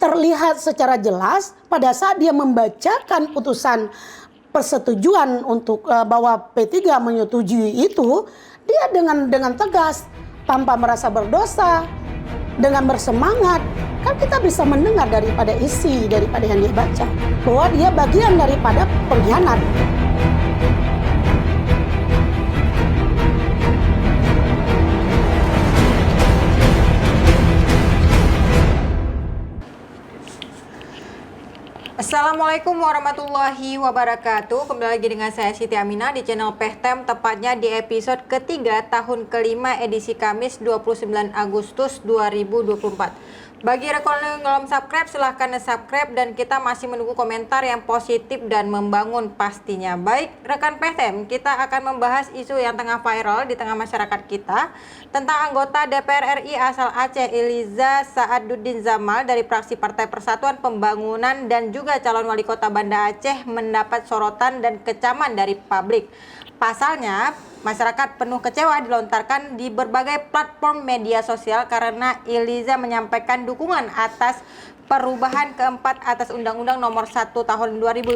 terlihat secara jelas pada saat dia membacakan putusan persetujuan untuk bahwa P3 menyetujui itu, dia dengan tegas tanpa merasa berdosa, dengan bersemangat, kan kita bisa mendengar daripada isi daripada yang dia baca bahwa dia bagian daripada pengkhianat. Assalamualaikum warahmatullahi wabarakatuh. Kembali lagi dengan saya Siti Aminah di channel Pehtem, tepatnya di episode ketiga tahun kelima edisi Kamis 29 Agustus 2024. Bagi rekan yang belum subscribe, silahkan subscribe dan kita masih menunggu komentar yang positif dan membangun pastinya. Baik rekan Pehtem, kita akan membahas isu yang tengah viral di tengah masyarakat kita tentang anggota DPR RI asal Aceh Iliza Saaduddin Zamal dari fraksi Partai Persatuan Pembangunan dan juga calon wali kota Banda Aceh mendapat sorotan dan kecaman dari publik. Pasalnya, masyarakat penuh kecewa dilontarkan di berbagai platform media sosial karena Iliza menyampaikan dukungan atas perubahan keempat atas Undang-Undang Nomor 1 Tahun 2015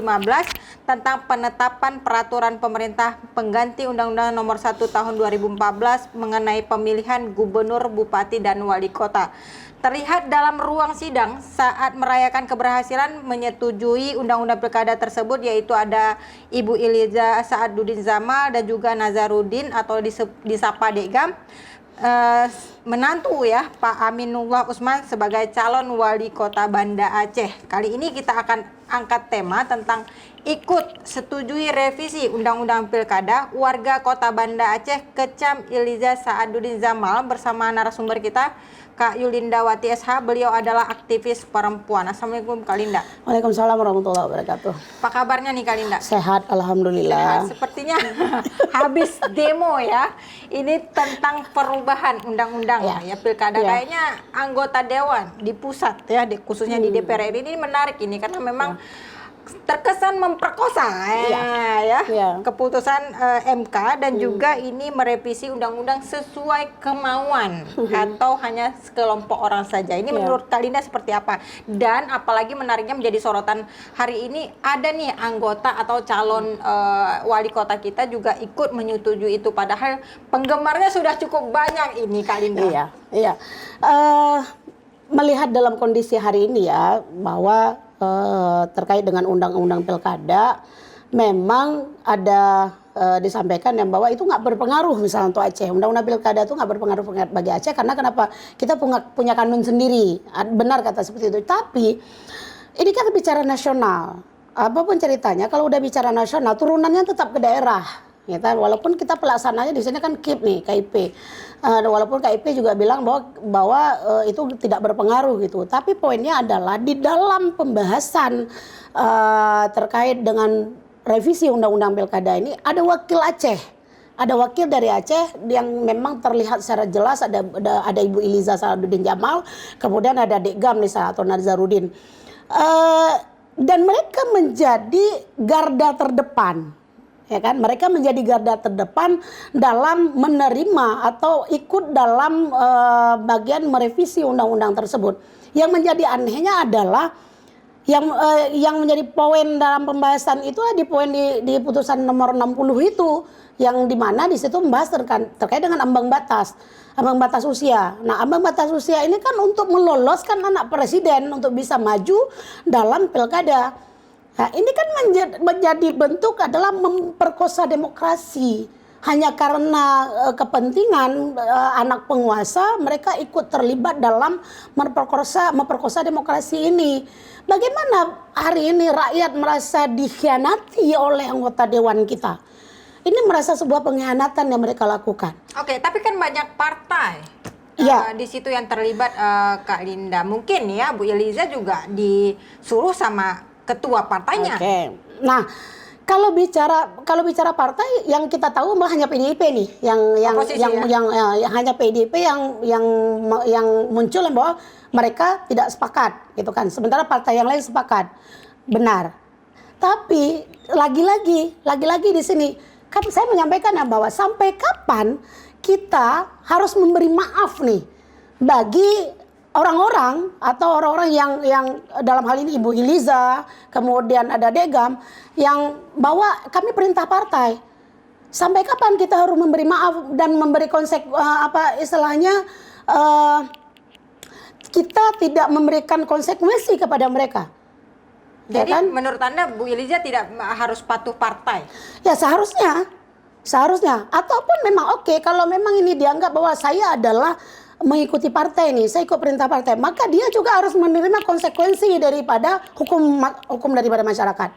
tentang penetapan peraturan pemerintah pengganti Undang-Undang Nomor 1 Tahun 2014 mengenai pemilihan gubernur, bupati, dan wali kota. Terlihat dalam ruang sidang saat merayakan keberhasilan menyetujui undang-undang pilkada tersebut, yaitu ada Ibu Iliza Saaduddin Zamal dan juga Nazarudin atau disapa Degam, menantu ya Pak Aminullah Usman sebagai calon wali kota Banda Aceh. Kali ini kita akan angkat tema tentang ikut setujui revisi undang-undang pilkada. Warga kota Banda Aceh kecam Iliza Saaduddin Zamal bersama narasumber kita Kak Yulindawati SH. Beliau adalah aktivis perempuan. Assalamualaikum Kak Linda. Waalaikumsalam warahmatullahi wabarakatuh. Apa kabarnya nih Kak Linda? Sehat, alhamdulillah. Sehat. Sepertinya habis demo ya. Ini tentang perubahan undang-undang ya pilkada. Kayaknya anggota dewan di pusat ya, khususnya di DPR RI ini menarik ini karena memang terkesan memperkosa keputusan MK dan juga ini merevisi undang-undang sesuai kemauan atau hanya sekelompok orang saja. Ini menurut Kak Linda seperti apa? Dan apalagi menariknya menjadi sorotan hari ini ada nih anggota atau calon wali kota kita juga ikut menyetujui itu, padahal penggemarnya sudah cukup banyak ini Kak Linda. Iya. Melihat dalam kondisi hari ini ya bahwa terkait dengan undang-undang pilkada memang ada disampaikan yang bahwa itu nggak berpengaruh misalnya untuk Aceh. Undang-undang pilkada itu nggak berpengaruh bagi Aceh karena kenapa? Kita punya kanun sendiri. Benar kata seperti itu. Tapi ini kan bicara nasional. Apapun ceritanya kalau udah bicara nasional turunannya tetap ke daerah. Ya kan? Walaupun kita pelaksananya di sini kan KIP. Walaupun KIP juga bilang bahwa itu tidak berpengaruh gitu. Tapi poinnya adalah di dalam pembahasan terkait dengan revisi undang-undang pilkada ini ada wakil Aceh. Ada wakil dari Aceh yang memang terlihat secara jelas ada Ibu Iliza Saaduddin Zamal, kemudian ada Degam misalnya atau Nazarudin. Dan mereka menjadi garda terdepan. Ya kan, mereka menjadi garda terdepan dalam menerima atau ikut dalam bagian merevisi undang-undang tersebut. Yang menjadi anehnya adalah yang menjadi poin dalam pembahasan itu di poin di putusan nomor 60 itu, yang dimana di situ membahas terkait dengan ambang batas usia. Nah, ambang batas usia ini kan untuk meloloskan anak presiden untuk bisa maju dalam pilkada. Nah, ini kan menjadi bentuk adalah memperkosa demokrasi. Hanya karena kepentingan anak penguasa, mereka ikut terlibat dalam memperkosa demokrasi ini. Bagaimana hari ini rakyat merasa dikhianati oleh anggota dewan kita? Ini merasa sebuah pengkhianatan yang mereka lakukan. Oke, tapi kan banyak partai di situ yang terlibat, Kak Linda. Mungkin ya Bu Iliza juga disuruh sama ketua partainya. Oke. Nah, kalau bicara partai yang kita tahu malah hanya PDIP nih, yang hanya PDIP yang muncul bahwa mereka tidak sepakat gitu kan. Sementara partai yang lain sepakat. Benar. Tapi lagi-lagi di sini kan saya menyampaikan bahwa sampai kapan kita harus memberi maaf nih bagi orang-orang atau orang-orang yang dalam hal ini Ibu Iliza, kemudian ada Degam yang bawa kami perintah partai. Sampai kapan kita harus memberi maaf dan memberi kita tidak memberikan konsekuensi kepada mereka. Jadi ya kan? menurut Anda Bu Iliza tidak harus patuh partai? Ya seharusnya. Ataupun memang oke, kalau memang ini dianggap bahwa saya adalah mengikuti partai nih, saya ikut perintah partai, maka dia juga harus menerima konsekuensi daripada hukum daripada masyarakat.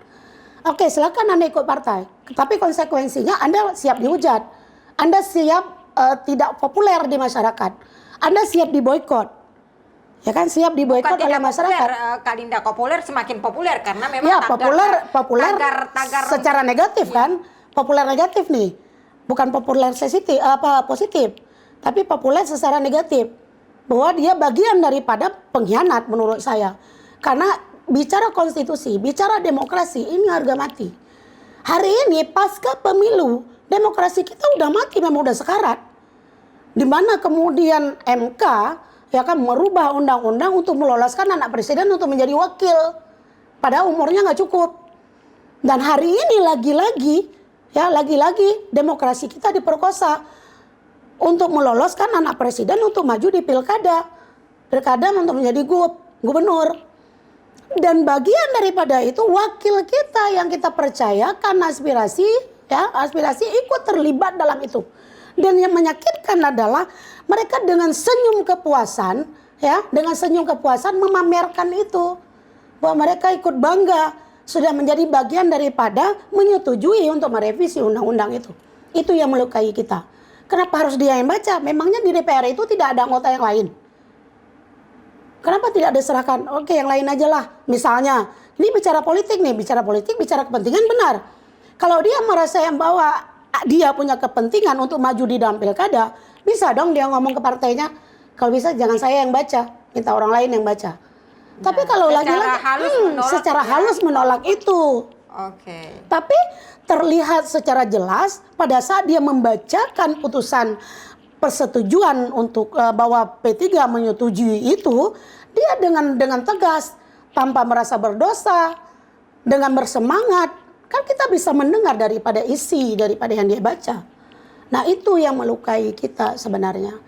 Oke, silakan Anda ikut partai, tapi konsekuensinya Anda siap dihujat, Anda siap tidak populer di masyarakat, Anda siap diboikot, ya kan, siap diboikot oleh masyarakat. Kak Linda, populer semakin populer karena memang ya populer tagar secara negatif kan, populer negatif nih, bukan populer positif, tapi populer secara negatif, bahwa dia bagian daripada pengkhianat menurut saya, karena bicara konstitusi, bicara demokrasi, ini harga mati. Hari ini pasca pemilu, demokrasi kita udah mati, memang udah sekarat. Di mana kemudian MK ya kan merubah undang-undang untuk meloloskan anak presiden untuk menjadi wakil. Padahal umurnya nggak cukup. Dan hari ini lagi-lagi demokrasi kita diperkosa untuk meloloskan anak presiden untuk maju di pilkada untuk menjadi gubernur. Dan bagian daripada itu wakil kita yang kita percayakan aspirasi ikut terlibat dalam itu. Dan yang menyakitkan adalah mereka dengan senyum kepuasan memamerkan itu, bahwa mereka ikut bangga sudah menjadi bagian daripada menyetujui untuk merevisi undang-undang itu. Itu yang melukai kita. Kenapa harus dia yang baca? Memangnya di DPR itu tidak ada anggota yang lain? Kenapa tidak diserahkan? Oke, yang lain aja lah. Misalnya, ini bicara politik, bicara kepentingan benar. Kalau dia merasa yang bahwa dia punya kepentingan untuk maju di dalam pilkada, bisa dong dia ngomong ke partainya, kalau bisa jangan saya yang baca, minta orang lain yang baca. Tapi kalau secara halus menolak itu. Oke. Tapi terlihat secara jelas pada saat dia membacakan putusan persetujuan untuk bahwa P3 menyetujui itu, dia dengan tegas, tanpa merasa berdosa, dengan bersemangat, kan kita bisa mendengar daripada isi daripada yang dia baca. Nah, itu yang melukai kita sebenarnya.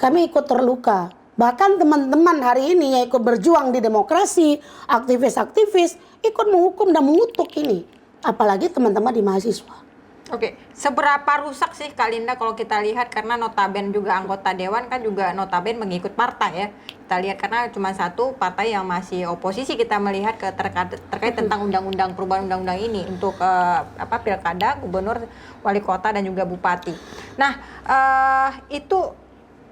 Kami ikut terluka. Bahkan teman-teman hari ini yang ikut berjuang di demokrasi, aktivis-aktivis ikut menghukum dan mengutuk ini. Apalagi teman-teman di mahasiswa. Oke, seberapa rusak sih Kak Linda kalau kita lihat, karena notaben juga anggota dewan kan juga notaben mengikut partai ya. Kita lihat karena cuma satu partai yang masih oposisi, kita melihat terkait tentang undang-undang, perubahan undang-undang ini untuk pilkada, gubernur, wali kota dan juga bupati. Nah, itu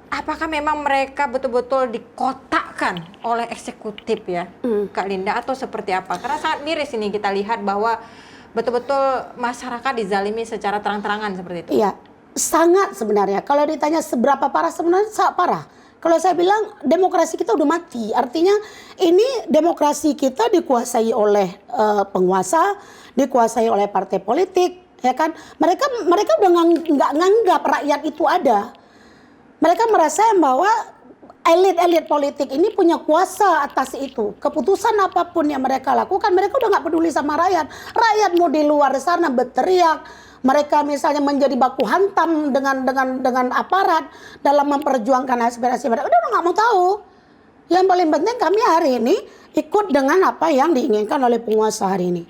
apakah memang mereka betul-betul dikotakkan oleh eksekutif ya, Kak Linda, atau seperti apa? Karena sangat miris ini kita lihat bahwa betul-betul masyarakat dizalimi secara terang-terangan seperti itu. Iya, sangat sebenarnya. Kalau ditanya seberapa parah, sebenarnya sangat parah. Kalau saya bilang demokrasi kita udah mati. Artinya ini demokrasi kita dikuasai oleh penguasa, dikuasai oleh partai politik, ya kan? Mereka udah nggak nganggap rakyat itu ada. Mereka merasa bahwa elit-elit politik ini punya kuasa atas itu. Keputusan apapun yang mereka lakukan, mereka udah nggak peduli sama rakyat. Rakyat mau di luar sana berteriak, mereka misalnya menjadi baku hantam dengan aparat dalam memperjuangkan aspirasi mereka. Udah nggak mau tahu. Yang paling penting kami hari ini ikut dengan apa yang diinginkan oleh penguasa hari ini,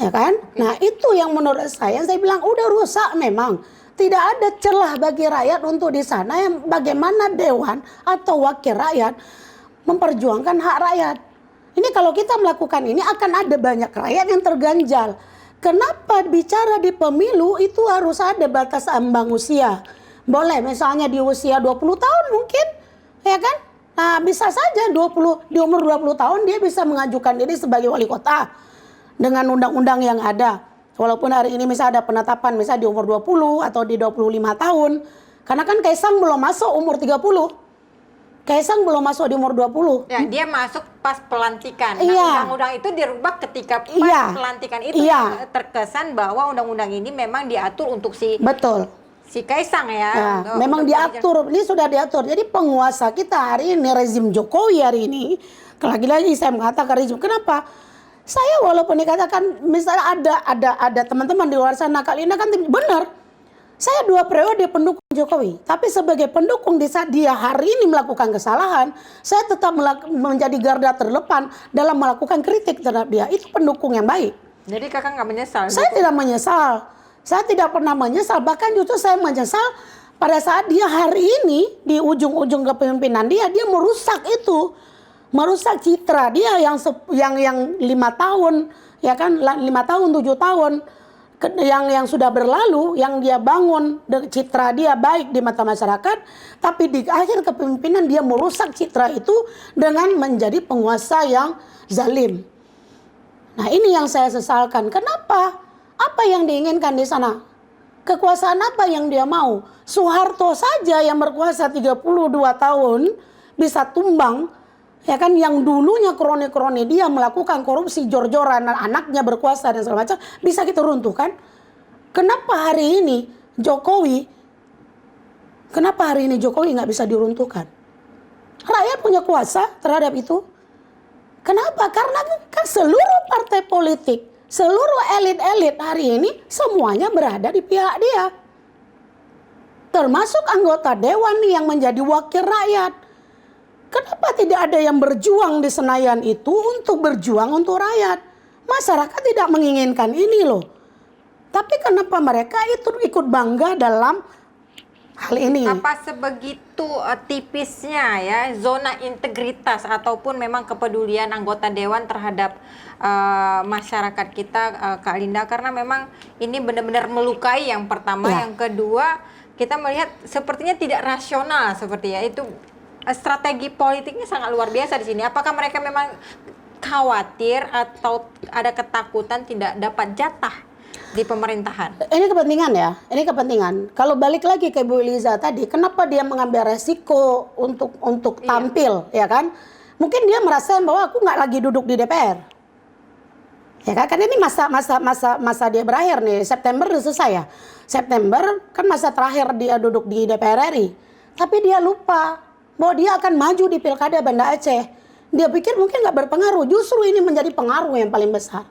ya kan? Nah itu yang menurut saya bilang udah rusak memang. Tidak ada celah bagi rakyat untuk di sana yang bagaimana dewan atau wakil rakyat memperjuangkan hak rakyat. Ini kalau kita melakukan ini akan ada banyak rakyat yang terganjal. Kenapa bicara di pemilu itu harus ada batas ambang usia? Boleh misalnya di usia 20 tahun mungkin, ya kan? Nah, bisa saja di umur 20 tahun dia bisa mengajukan diri sebagai wali kota dengan undang-undang yang ada. Walaupun hari ini misalnya ada penetapan misalnya di umur 20 atau di 25 tahun. Karena kan Kaisang belum masuk umur 30. Kaisang belum masuk di umur 20. Ya, dia masuk pas pelantikan. Nah, iya. Undang-undang itu dirubah ketika pas iya. pelantikan itu. Iya. Terkesan bahwa undang-undang ini memang diatur untuk Betul. si Kaisang ya. Nah, memang untuk diatur, ini sudah diatur. Jadi penguasa kita hari ini, rezim Jokowi hari ini, lagi-lagi saya mengatakan rezim. Kenapa? Saya walaupun dikatakan misalnya ada teman-teman di luar sana kali ini kan benar. Saya 2 periode pendukung Jokowi, tapi sebagai pendukung di saat dia hari ini melakukan kesalahan, saya tetap menjadi garda terdepan dalam melakukan kritik terhadap dia. Itu pendukung yang baik. Jadi kakak nggak menyesal? Saya tidak menyesal. Saya tidak pernah menyesal. Bahkan justru saya menyesal pada saat dia hari ini di ujung-ujung kepemimpinan dia merusak itu, merusak citra dia yang 5 tahun, ya kan 5 tahun 7 tahun yang sudah berlalu, yang dia bangun citra dia baik di mata masyarakat, tapi di akhir kepemimpinan dia merusak citra itu dengan menjadi penguasa yang zalim. Nah, ini yang saya sesalkan. Kenapa? Apa yang diinginkan di sana? Kekuasaan apa yang dia mau? Soeharto saja yang berkuasa 32 tahun bisa tumbang, ya kan, yang dulunya kroni-kroni dia melakukan korupsi jor-joran dan anaknya berkuasa dan segala macam bisa kita runtuhkan. Kenapa hari ini Jokowi nggak bisa diruntuhkan? Rakyat punya kuasa terhadap itu. Kenapa? Karena kan seluruh partai politik, seluruh elit-elit hari ini semuanya berada di pihak dia. Termasuk anggota dewan yang menjadi wakil rakyat. Kenapa tidak ada yang berjuang di Senayan itu untuk berjuang untuk rakyat? Masyarakat tidak menginginkan ini loh. Tapi kenapa mereka itu ikut bangga dalam hal ini? Apa sebegitu tipisnya ya zona integritas ataupun memang kepedulian anggota dewan terhadap masyarakat kita, Kak Linda? Karena memang ini benar-benar melukai yang pertama. Ya. Yang kedua, kita melihat sepertinya tidak rasional seperti ya itu. Strategi politiknya sangat luar biasa di sini. Apakah mereka memang khawatir atau ada ketakutan tidak dapat jatah di pemerintahan? Ini kepentingan ya, ini kepentingan. Kalau balik lagi ke Bu Eliza tadi, kenapa dia mengambil resiko untuk tampil, ya kan? Mungkin dia merasa bahwa aku nggak lagi duduk di DPR, ya kan? Karena ini masa dia berakhir nih, September udah selesai ya. September kan masa terakhir dia duduk di DPR RI, tapi dia lupa bahwa dia akan maju di Pilkada Banda Aceh. Dia pikir mungkin nggak berpengaruh, justru ini menjadi pengaruh yang paling besar.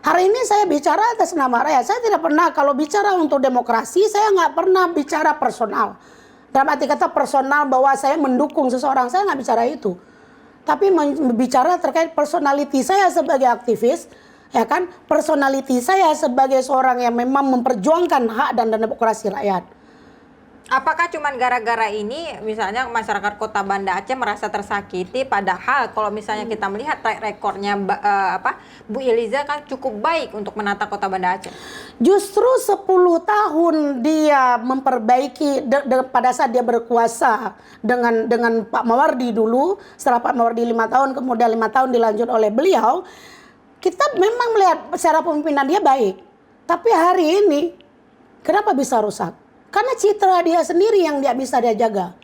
Hari ini saya bicara atas nama rakyat. Saya tidak pernah, kalau bicara untuk demokrasi, saya nggak pernah bicara personal. Dalam arti kata personal bahwa saya mendukung seseorang, saya nggak bicara itu. Tapi bicara terkait personality saya sebagai aktivis, ya kan, personality saya sebagai seorang yang memang memperjuangkan hak dan demokrasi rakyat. Apakah cuma gara-gara ini misalnya masyarakat Kota Banda Aceh merasa tersakiti, padahal kalau misalnya kita melihat track recordnya Bu Eliza kan cukup baik untuk menata Kota Banda Aceh. Justru 10 tahun dia memperbaiki pada saat dia berkuasa dengan Pak Mawardi dulu, setelah Pak Mawardi 5 tahun, kemudian 5 tahun dilanjut oleh beliau, kita memang melihat secara pemimpinan dia baik. Tapi hari ini kenapa bisa rusak? Karena citra dia sendiri yang dia bisa dia jaga.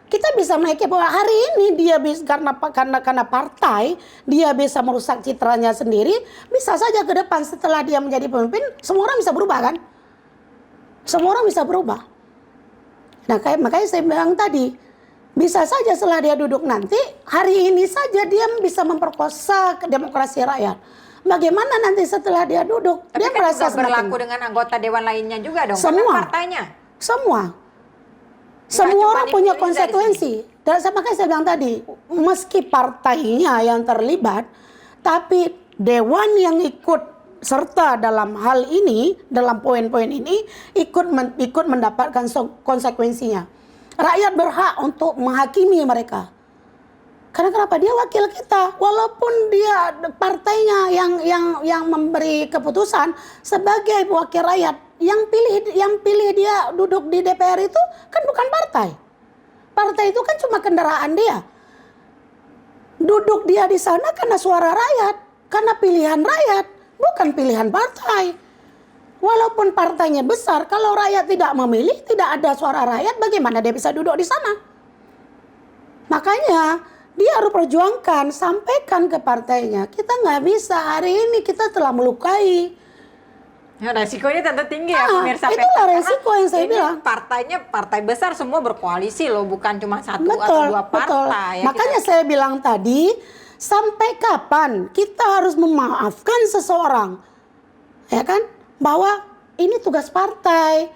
Kita bisa melihat bahwa hari ini dia bisa karena partai dia bisa merusak citranya sendiri, bisa saja ke depan setelah dia menjadi pemimpin semua orang bisa berubah kan? Semua orang bisa berubah. Nah, makanya saya bilang tadi, bisa saja setelah dia duduk nanti, hari ini saja dia bisa memperkosa demokrasi rakyat. Bagaimana nanti setelah dia duduk? Tapi dia kan merasa juga berlaku dengan anggota dewan lainnya juga dong. Semua. Karena partainya. Semua cuma orang punya dipilih konsekuensi. Dan makanya saya bilang tadi, meski partainya yang terlibat, tapi dewan yang ikut serta dalam hal ini, dalam poin-poin ini, ikut mendapatkan konsekuensinya. Rakyat berhak untuk menghakimi mereka. Karena kenapa? Dia wakil kita, walaupun dia partainya yang memberi keputusan sebagai wakil rakyat. Yang pilih dia duduk di DPR itu kan bukan partai. Partai itu kan cuma kendaraan dia. Duduk dia di sana karena suara rakyat, karena pilihan rakyat, bukan pilihan partai. Walaupun partainya besar, kalau rakyat tidak memilih, tidak ada suara rakyat, bagaimana dia bisa duduk di sana? Makanya dia harus perjuangkan, sampaikan ke partainya. Kita nggak bisa, hari ini kita telah melukai. Resikonya tentu tinggi ya pemirsa itulah PTM. resiko yang saya Ini bilang. partainya partai besar semua berkoalisi loh, bukan cuma satu atau Betul, dua betul. partai. Ya, Makanya saya bilang tadi, sampai kapan kita harus memaafkan seseorang? Ya kan? Bahwa ini tugas partai.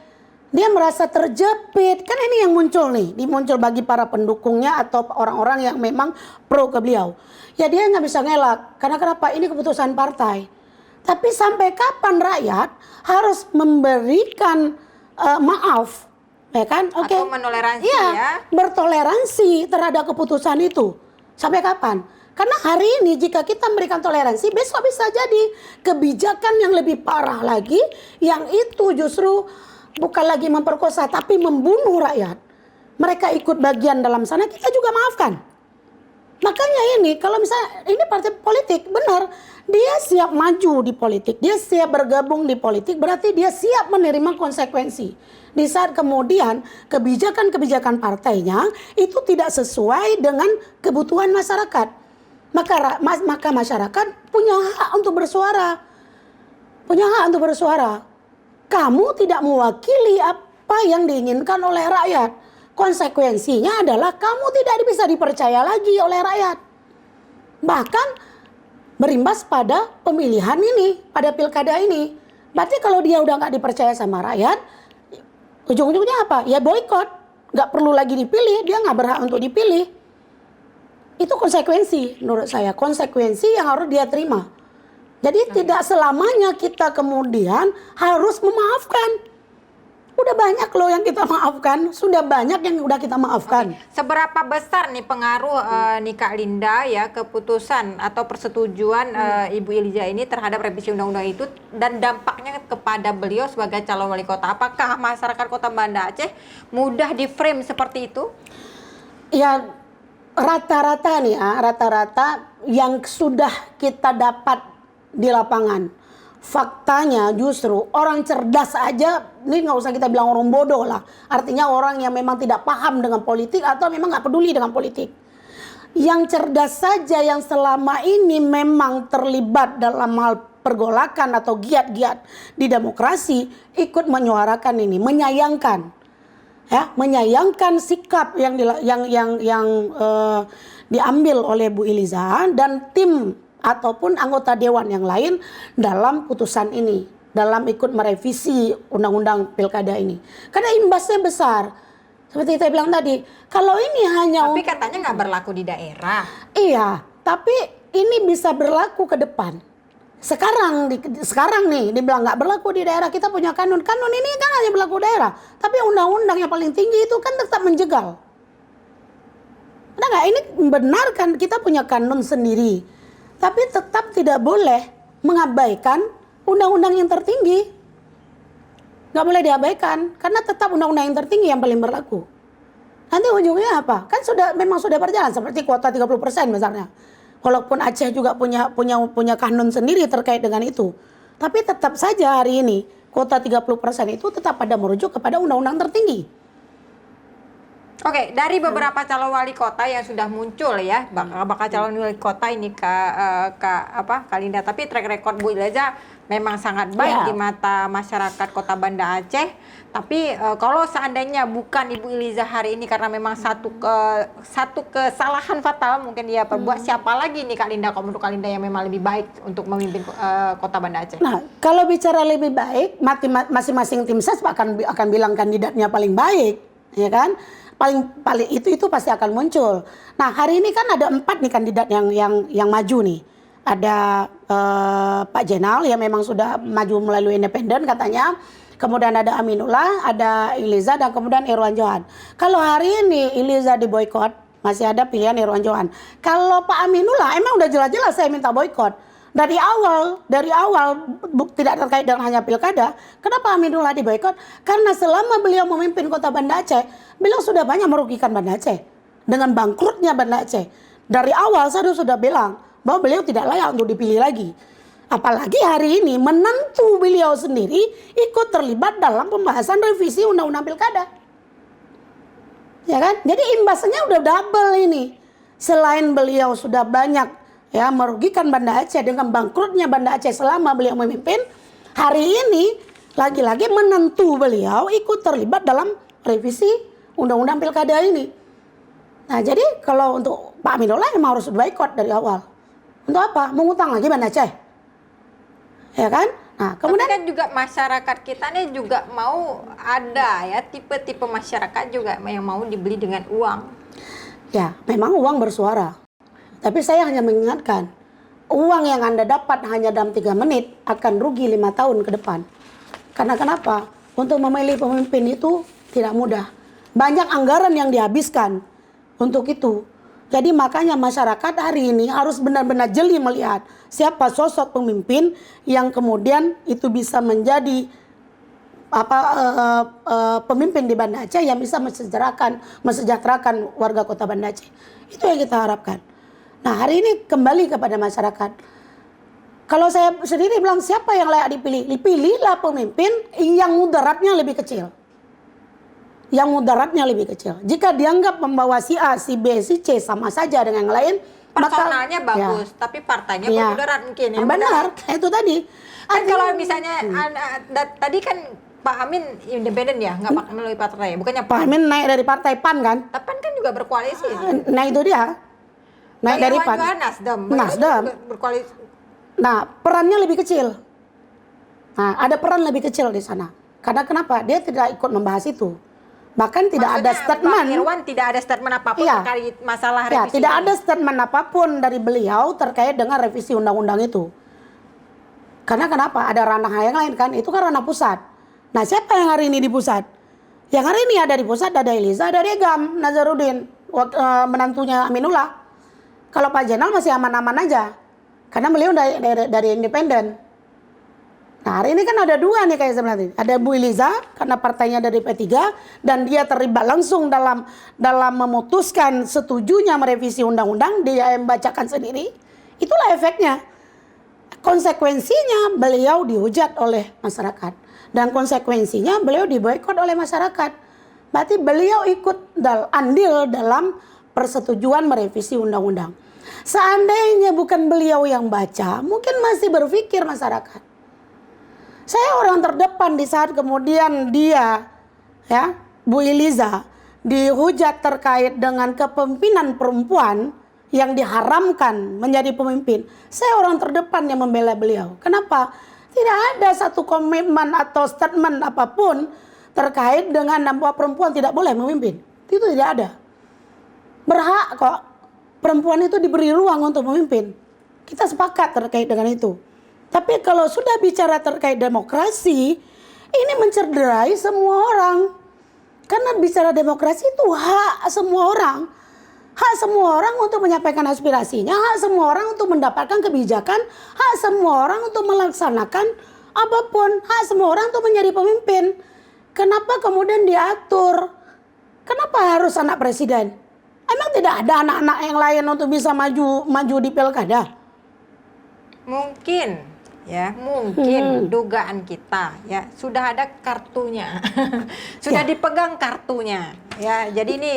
Dia merasa terjepit. Kan ini yang muncul nih. Muncul bagi para pendukungnya atau orang-orang yang memang pro ke beliau. Ya dia nggak bisa ngelak. Karena kenapa? Ini keputusan partai. Tapi sampai kapan rakyat harus memberikan maaf, ya kan? Oke. Atau menoleransi Iya, ya. bertoleransi terhadap keputusan itu. Sampai kapan? Karena hari ini jika kita memberikan toleransi, besok bisa jadi kebijakan yang lebih parah lagi, yang itu justru bukan lagi memperkosa tapi membunuh rakyat. Mereka ikut bagian dalam sana, kita juga maafkan. Makanya ini, kalau misalnya ini partai politik, benar, dia siap maju di politik, dia siap bergabung di politik, berarti dia siap menerima konsekuensi. Di saat kemudian kebijakan-kebijakan partainya itu tidak sesuai dengan kebutuhan masyarakat. Maka masyarakat punya hak untuk bersuara. Punya hak untuk bersuara. Kamu tidak mewakili apa yang diinginkan oleh rakyat. Konsekuensinya adalah kamu tidak bisa dipercaya lagi oleh rakyat. Bahkan berimbas pada pemilihan ini, pada pilkada ini. Berarti kalau dia udah nggak dipercaya sama rakyat, ujung-ujungnya apa? Ya boykot. Nggak perlu lagi dipilih, dia nggak berhak untuk dipilih. Itu konsekuensi menurut saya. Konsekuensi yang harus dia terima. Jadi tidak selamanya kita kemudian harus memaafkan. Udah banyak loh yang kita maafkan, sudah banyak yang udah kita maafkan. Seberapa besar nih pengaruh nih Kak Linda ya keputusan atau persetujuan Ibu Iliza ini terhadap revisi undang-undang itu dan dampaknya kepada beliau sebagai calon wali kota? Apakah masyarakat Kota Banda Aceh mudah di frame seperti itu? Ya rata-rata nih ya, rata-rata yang sudah kita dapat di lapangan. Faktanya justru orang cerdas aja, ini nggak usah kita bilang orang bodoh lah. Artinya orang yang memang tidak paham dengan politik atau memang nggak peduli dengan politik. Yang cerdas saja yang selama ini memang terlibat dalam hal pergolakan atau giat-giat di demokrasi ikut menyuarakan ini, menyayangkan, ya, menyayangkan sikap yang diambil oleh Bu Iliza dan tim ataupun anggota dewan yang lain dalam putusan ini, dalam ikut merevisi undang-undang pilkada ini. Karena imbasnya besar. Seperti saya bilang tadi, kalau ini hanya... Tapi katanya nggak berlaku di daerah. Iya, tapi ini bisa berlaku ke depan. Sekarang nih, dibilang nggak berlaku di daerah, kita punya kanun. Kanun ini kan hanya berlaku daerah. Tapi undang-undang yang paling tinggi itu kan tetap menjegal. Ada nggak? Ini benar kan kita punya kanun sendiri. Tapi tetap tidak boleh mengabaikan undang-undang yang tertinggi. Nggak boleh diabaikan, karena tetap undang-undang yang tertinggi yang paling berlaku. Nanti ujungnya apa? Kan memang sudah berjalan, seperti kuota 30% misalnya. Walaupun Aceh juga punya kanun sendiri terkait dengan itu. Tapi tetap saja hari ini, kuota 30% itu tetap pada merujuk kepada undang-undang tertinggi. Oke, dari beberapa calon wali kota yang sudah muncul ya, bakal calon wali kota ini Kak Linda, tapi track record Bu Iliza memang sangat baik di mata masyarakat Kota Banda Aceh. Tapi kalau seandainya bukan Ibu Iliza hari ini karena memang satu kesalahan fatal mungkin dia perbuat, siapa lagi nih Kak Linda, kalau menurut Kak Linda yang memang lebih baik untuk memimpin Kota Banda Aceh? Nah, kalau bicara lebih baik, masing-masing tim ses akan bilang kandidatnya paling baik, ya kan? Paling itu pasti akan muncul. Nah, hari ini kan ada 4 nih kandidat yang maju nih. Ada Pak Jenal yang memang sudah maju melalui independen katanya. Kemudian ada Aminullah, ada Iliza, dan kemudian Irwan Johan. Kalau hari ini Iliza diboykot, masih ada pilihan Irwan Johan. Kalau Pak Aminullah emang udah jelas-jelas saya minta boykot. Dari awal tidak terkait dengan hanya pilkada. Kenapa Aminullah diboykot? Karena selama beliau memimpin Kota Banda Aceh, beliau sudah banyak merugikan Banda Aceh. Dengan bangkrutnya Banda Aceh. Dari awal saya sudah bilang bahwa beliau tidak layak untuk dipilih lagi. Apalagi hari ini menantu beliau sendiri ikut terlibat dalam pembahasan revisi undang-undang pilkada. Ya kan? Jadi imbasnya udah double ini. Selain beliau sudah banyak merugikan Banda Aceh dengan bangkrutnya Banda Aceh selama beliau memimpin, hari ini lagi-lagi menentu beliau ikut terlibat dalam revisi undang-undang pilkada ini. Nah jadi kalau untuk Pak Aminullah memang harus boikot dari awal. Untuk apa? Mengutang lagi Banda Aceh. Ya kan? Nah, kemudian tapi kan juga masyarakat kita nih juga mau ada ya tipe-tipe masyarakat juga yang mau dibeli dengan uang. ya memang uang bersuara. Tapi saya hanya mengingatkan, uang yang Anda dapat hanya dalam 3 menit akan rugi 5 tahun ke depan. Karena kenapa? Untuk memilih pemimpin itu tidak mudah. Banyak anggaran yang dihabiskan untuk itu. Jadi makanya masyarakat hari ini harus benar-benar jeli melihat siapa sosok pemimpin yang kemudian itu bisa menjadi pemimpin di Banda Aceh yang bisa mesejahterakan warga kota Banda Aceh. Itu yang kita harapkan. Nah hari ini kembali kepada masyarakat. Kalau saya sendiri bilang siapa yang layak dipilih? Dipilihlah pemimpin yang mudaratnya lebih kecil. Yang mudaratnya lebih kecil. Jika dianggap membawa si A, si B, si C sama saja dengan yang lain, personalnya maka, bagus, tapi partainya ya, bermudarat mungkin ya. benar, itu tadi. Kan kalau misalnya tadi kan Pak Amin independen ya, nggak pakai melalui partai, bukannya Pak Amin naik dari partai PAN kan? Tapi PAN kan juga berkoalisi. Nah itu dia. Naik dari PAN. Nasdem. Berkoalisi. Nah, perannya lebih kecil. Nah, ada peran lebih kecil di sana. Karena kenapa? Dia tidak ikut membahas itu. Bahkan tidak ada statement. Pak Irwan tidak ada statement apapun Iya. terkait masalah Ya, revisi. tidak ini. ada statement apapun dari beliau terkait dengan revisi undang-undang itu. Karena kenapa? Ada ranah yang lain kan? Itu kan ranah pusat. Nah, siapa yang hari ini di pusat? Yang hari ini ada di pusat ada Eliza, ada Regam, Nazarudin, menantunya Aminullah. Kalau Pak Jenal masih aman-aman aja. Karena beliau dari independen. Nah hari ini kan ada 2 nih kayak sebenarnya. Ada Bu Eliza karena partainya dari P3 dan dia terlibat langsung dalam memutuskan setujunya merevisi undang-undang, dia yang bacakan sendiri. Itulah efeknya. Konsekuensinya beliau dihujat oleh masyarakat dan konsekuensinya beliau diboikot oleh masyarakat. Berarti beliau ikut andil dalam persetujuan merevisi undang-undang. Seandainya bukan beliau yang baca, mungkin masih berpikir masyarakat. Saya orang terdepan di saat kemudian dia, ya, Bu Eliza dihujat terkait dengan kepemimpinan perempuan yang diharamkan menjadi pemimpin. Saya orang terdepan yang membela beliau. Kenapa? Tidak ada satu komitmen atau statement apapun terkait dengan bahwa perempuan tidak boleh memimpin. Itu tidak ada. Berhak kok perempuan itu diberi ruang untuk memimpin. Kita sepakat terkait dengan itu. Tapi kalau sudah bicara terkait demokrasi, ini mencederai semua orang. Karena bicara demokrasi itu hak semua orang. Hak semua orang untuk menyampaikan aspirasinya, hak semua orang untuk mendapatkan kebijakan, hak semua orang untuk melaksanakan apapun, hak semua orang untuk menjadi pemimpin. Kenapa kemudian diatur? Kenapa harus anak presiden? Emang tidak ada anak-anak yang lain untuk bisa maju di pilkada? Mungkin ya, mungkin dugaan kita ya sudah ada kartunya. Sudah dipegang kartunya. Ya, jadi ini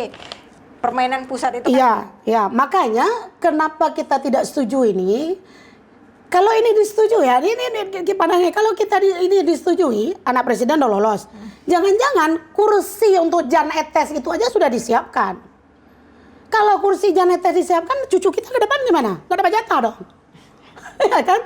permainan pusat itu kan. Ya, makanya kenapa kita tidak setuju ini? Kalau ini disetujui ya, ini pandangannya kalau ini disetujui, anak presiden udah lolos. Jangan-jangan kursi untuk Jan Etes itu aja sudah disiapkan. Kalau kursi Jan Etes disiapkan, cucu kita ke depan gimana? Gak dapat jatah dong. Ya kan?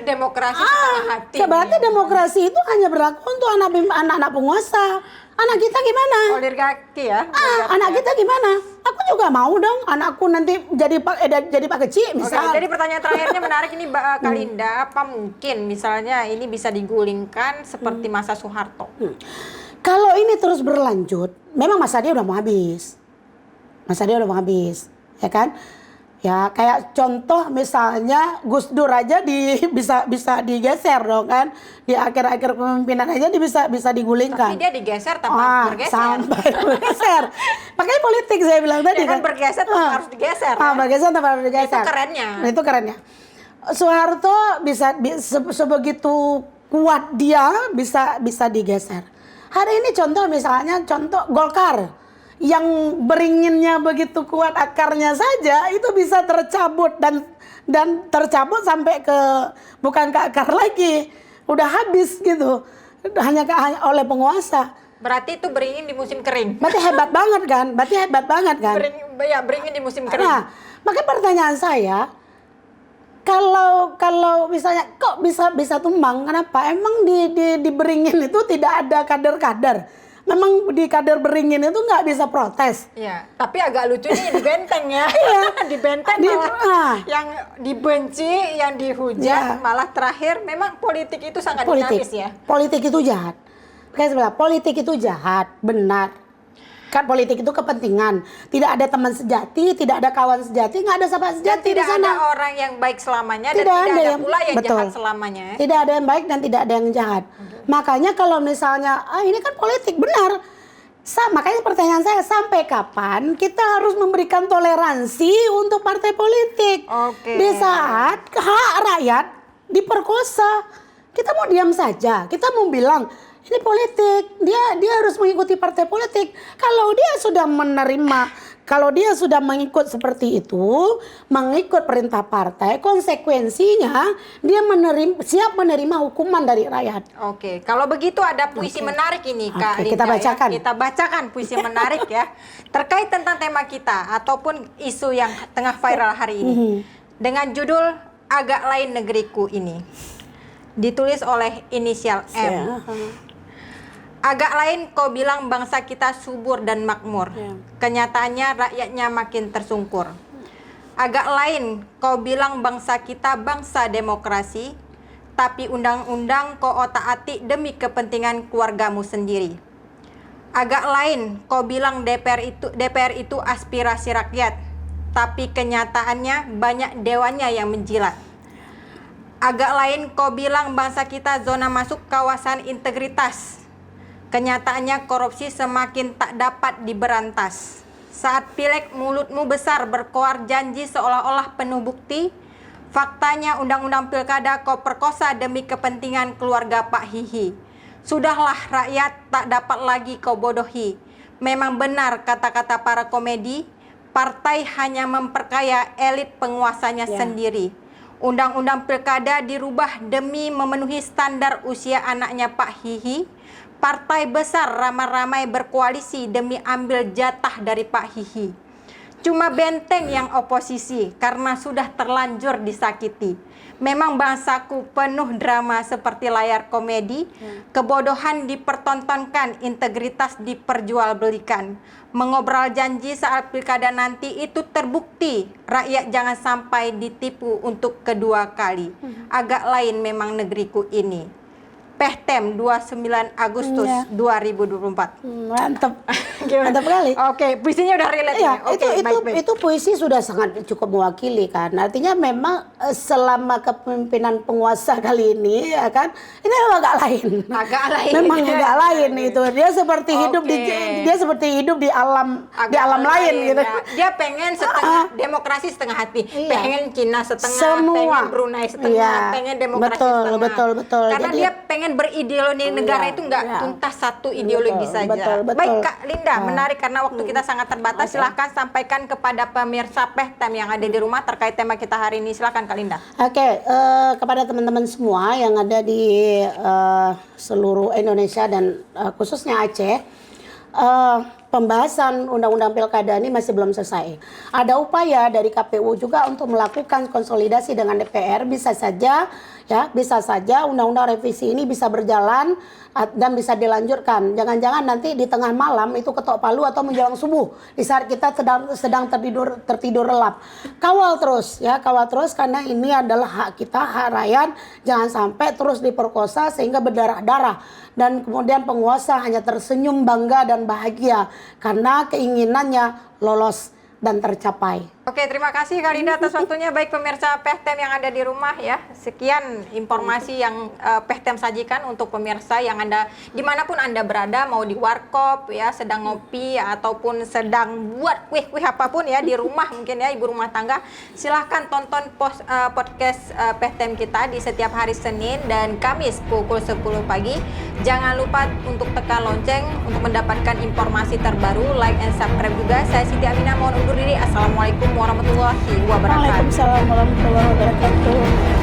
Demokrasi setengah hati. Berarti demokrasi itu hanya berlaku untuk anak-anak penguasa. Anak kita gimana? Oligarki ya. Anak kita gimana? Aku juga mau dong anakku nanti jadi Pak Kecil misal. Oke, jadi pertanyaan terakhirnya menarik ini Mbak Kalinda, apa mungkin misalnya ini bisa digulingkan seperti masa Soeharto? Kalau ini terus berlanjut, memang masa dia udah mau habis. Ya kan? Ya kayak contoh misalnya Gus Dur aja bisa digeser dong kan, di akhir-akhir kepemimpinan aja dia bisa digulingkan. Tapi dia digeser tanpa bergeser. Sampai bergeser. Pakai politik saya bilang tadi kan. Bergeser tanpa harus digeser. Bergeser tanpa harus digeser. Itu kerennya. Nah, itu kerennya. Soeharto bisa sebegitu kuat dia bisa digeser. Hari ini contoh Golkar. Yang beringinnya begitu kuat akarnya saja itu bisa tercabut dan tercabut sampai ke bukan ke akar lagi, udah habis gitu. Hanya oleh penguasa. Berarti itu beringin di musim kering. Berarti hebat banget kan? Beringin di musim kering. Nah, makanya pertanyaan saya, kalau misalnya kok bisa tumbang, kenapa? Emang di beringin itu tidak ada kader-kader? Memang di kader beringin itu nggak bisa protes? Iya, tapi agak lucunya di benteng ya. Di benteng malah yang dibenci, yang dihujat, malah terakhir memang politik itu sangat dinamis ya. Politik itu jahat. Kayak sebelah, politik itu jahat, benar. Kan politik itu kepentingan. Tidak ada teman sejati, tidak ada kawan sejati, nggak ada sahabat sejati di sana. Tidak ada orang yang baik selamanya dan tidak ada pula yang jahat selamanya. Tidak ada yang baik dan tidak ada yang jahat. Makanya kalau misalnya, ini kan politik, benar. Makanya pertanyaan saya, sampai kapan kita harus memberikan toleransi untuk partai politik? Di saat hak rakyat diperkosa, kita mau diam saja? Kita mau bilang, ini politik, dia harus mengikuti partai politik. Kalau dia sudah mengikut seperti itu, mengikut perintah partai, konsekuensinya dia siap menerima hukuman dari rakyat. Oke, kalau begitu ada puisi menarik ini, Kak Linda. Kita bacakan. Kita bacakan puisi menarik ya, terkait tentang tema kita ataupun isu yang tengah viral hari ini. Dengan judul Agak Lain Negeriku ini. Ditulis oleh inisial M. Agak lain kau bilang bangsa kita subur dan makmur. Kenyataannya rakyatnya makin tersungkur. Agak lain kau bilang bangsa kita bangsa demokrasi, tapi undang-undang kau otak-atik demi kepentingan keluargamu sendiri. Agak lain kau bilang DPR itu aspirasi rakyat, tapi kenyataannya banyak dewannya yang menjilat. Agak lain kau bilang bangsa kita zona masuk kawasan integritas. Kenyataannya korupsi semakin tak dapat diberantas. Saat pileg mulutmu besar berkoar janji seolah-olah penuh bukti. Faktanya undang-undang pilkada kau perkosa demi kepentingan keluarga Pak Hihi. Sudahlah rakyat tak dapat lagi kau bodohi. Memang benar kata-kata para komedi, partai hanya memperkaya elit penguasanya sendiri. Undang-undang pilkada dirubah demi memenuhi standar usia anaknya Pak Hihi. Partai besar ramai-ramai berkoalisi demi ambil jatah dari Pak Hihi. Cuma benteng yang oposisi karena sudah terlanjur disakiti. Memang bangsaku penuh drama seperti layar komedi. Kebodohan dipertontonkan, integritas diperjualbelikan. Mengobrol janji saat pilkada nanti itu terbukti. Rakyat jangan sampai ditipu untuk kedua kali. Agak lain memang negeriku ini. Pehtem 29 Agustus 2024. Mantap. Mantap kali. Oke, puisinya udah relate ya. Itu puisi sudah sangat cukup mewakili kan. Artinya memang selama kepemimpinan penguasa kali ini ya kan, ini agak lain. Agak lain. Memang agak lain itu. Dia seperti hidup di alam lain gitu. Ya. Dia pengen setengah demokrasi setengah hati. Pengen Cina setengah, semua. Pengen Brunei setengah, pengen demokrasi setengah. Betul. Karena jadi, dia pengen berideologi negara itu nggak tuntas satu ideologi saja. Betul. Baik Kak Linda, menarik karena waktu kita sangat terbatas. Silahkan sampaikan kepada pemirsa Pehtem yang ada di rumah terkait tema kita hari ini. Silahkan Kak Linda. Kepada teman-teman semua yang ada di seluruh Indonesia dan khususnya Aceh, pembahasan undang-undang pilkada ini masih belum selesai. Ada upaya dari KPU juga untuk melakukan konsolidasi dengan DPR. Bisa saja undang-undang revisi ini bisa berjalan dan bisa dilanjutkan. Jangan-jangan nanti di tengah malam itu ketok palu atau menjelang subuh di saat kita sedang tertidur relap. Kawal terus karena ini adalah hak kita, hak rakyat. Jangan sampai terus diperkosa sehingga berdarah-darah dan kemudian penguasa hanya tersenyum bangga dan bahagia karena keinginannya lolos dan tercapai. Oke, terima kasih Kak Linda atas waktunya. Baik pemirsa Pehtem yang ada di rumah ya, sekian informasi yang Pehtem sajikan untuk pemirsa yang Anda dimanapun Anda berada, mau di warkop ya, sedang ngopi ataupun sedang buat kuih-kuih apapun ya di rumah mungkin ya, ibu rumah tangga. Silahkan tonton podcast Pehtem kita di setiap hari Senin dan Kamis pukul 10 pagi. Jangan lupa untuk tekan lonceng untuk mendapatkan informasi terbaru, like and subscribe juga. Saya Siti Aminah mohon undur diri. Assalamualaikum warahmatullahi wabarakatuh. Waalaikumsalam warahmatullahi wabarakatuh.